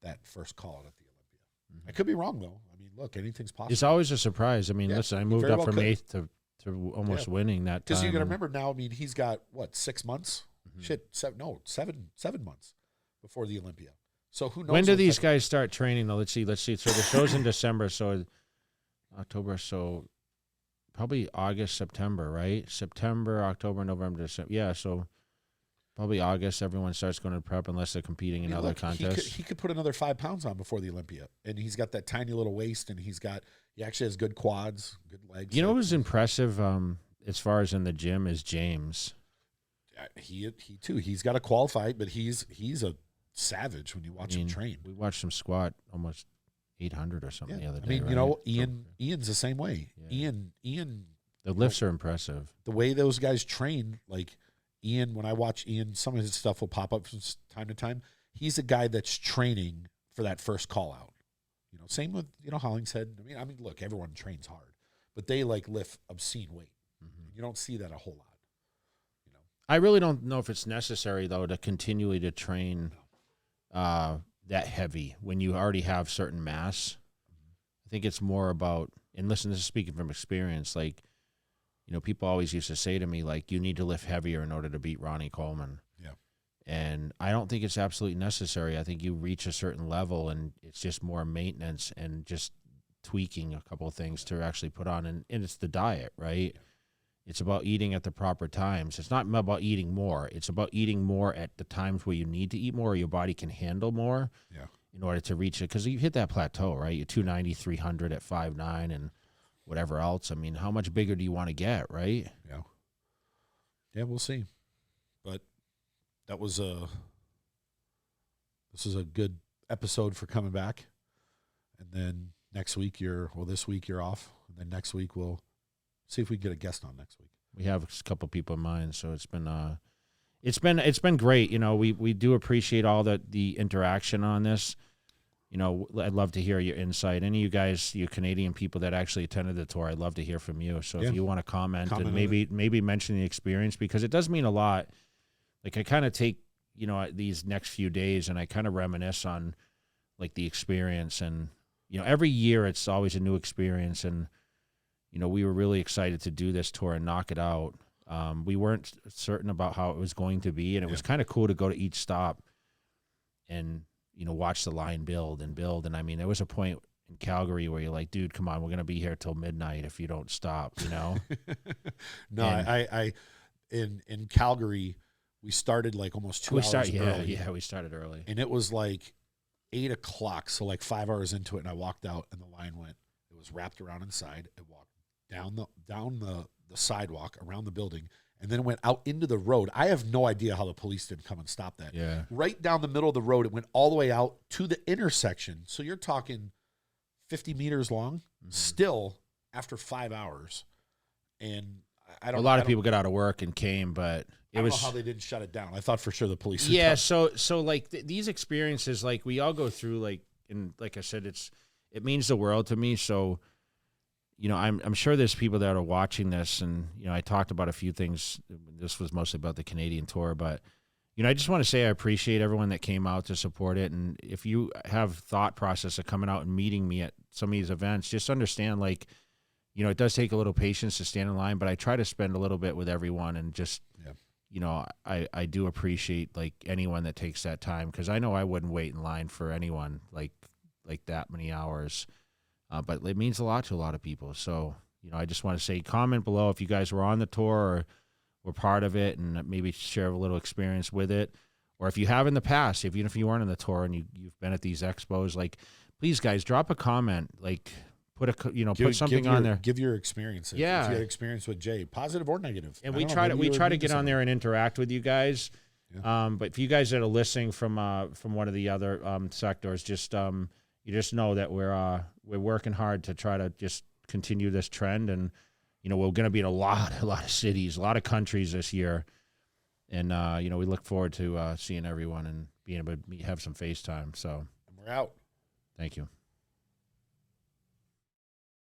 that first call out at the Olympia. I could be wrong though. I mean, look, anything's possible. It's always a surprise. I mean, Yeah, listen, I he moved very up well from could. 8th to almost winning that time. Because you got to remember now. I mean, he's got what 6 months? Seven months before the Olympia. So who knows? When do these guys start training though? Let's see. So the show's in December, so October, so probably August, September, right? September, October, November, December. Yeah, so probably August, everyone starts going to prep unless they're competing in other contests. He could put another 5 pounds on before the Olympia, and he's got that tiny little waist, and he actually has good quads, good legs. You know what was impressive as far as in the gym is James. He too. He's got to qualify, but he's a savage when you watch him train. We watched him squat almost 800 or something the other day. I mean, right? you know, Ian's the same way. Yeah. Ian. The lifts are impressive. The way those guys train, like Ian, when I watch Ian, some of his stuff will pop up from time to time. He's a guy that's training for that first call out. You know, same with, Hollingshead. I mean, look, everyone trains hard, but they like lift obscene weight. You don't see that a whole lot. I really don't know if it's necessary though to continually to train that heavy when you already have certain mass. I think it's more about, and listen, this is speaking from experience, like, people always used to say to me, like, you need to lift heavier in order to beat Ronnie Coleman. Yeah. And I don't think it's absolutely necessary. I think you reach a certain level and it's just more maintenance and just tweaking a couple of things to actually put on. And it's the diet, right? Yeah. It's about eating at the proper times. It's not about eating more. It's about eating more at the times where you need to eat more or your body can handle more in order to reach it. Because you hit that plateau, right? You're 290, 300 at 5'9", and whatever else. I mean, how much bigger do you want to get, right? Yeah. Yeah, we'll see. But that was this is a good episode for coming back. And then this week you're off. And then next week we'll see if we can get a guest on next week. We have a couple people in mind, so it's been great. We do appreciate all the interaction on this. I'd love to hear your insight. Any of you guys, you Canadian people that actually attended the tour, I'd love to hear from you. So if you want to comment and maybe mention the experience, because it does mean a lot. Like I kind of take, these next few days and I kind of reminisce on like the experience, and, every year it's always a new experience. And, we were really excited to do this tour and knock it out. We weren't certain about how it was going to be, and it was kind of cool to go to each stop and, watch the line build. And I mean, there was a point in Calgary where you're like, dude, come on, we're going to be here till midnight if you don't stop, No, I in Calgary, we started like almost 2 hours early. Yeah, we started early. And it was like 8 o'clock, so like 5 hours into it, and I walked out, and the line it was wrapped around inside. It walked down the sidewalk around the building, and then it went out into the road. I have no idea how the police didn't come and stop that. Yeah. Right down the middle of the road, it went all the way out to the intersection. So you're talking 50 meters long, still after 5 hours. And a lot of people got out of work and came, but I don't know how they didn't shut it down. I thought for sure the police would come. So like these experiences, like we all go through, like, and like I said, it means the world to me. So, I'm sure there's people that are watching this, and, I talked about a few things. This was mostly about the Canadian tour, but, I just want to say I appreciate everyone that came out to support it. And if you have thought process of coming out and meeting me at some of these events, just understand, like, it does take a little patience to stand in line, but I try to spend a little bit with everyone, and just, I do appreciate like anyone that takes that time, because I know I wouldn't wait in line for anyone like that many hours. But it means a lot to a lot of people. So, I just want to say, comment below if you guys were on the tour or were part of it, and maybe share a little experience with it. Or if you have in the past, even if you weren't on the tour and you've been at these expos, like, please guys, drop a comment, like put something on there. Give your experience. Yeah. If you had experience with Jay, positive or negative. And we try to get on there and interact with you guys. Yeah. But if you guys that are listening from one of the other sectors, just you just know that we're working hard to try to just continue this trend, and we're going to be in a lot of cities, a lot of countries this year, and we look forward to seeing everyone and being able to have some FaceTime. So we're out. Thank you.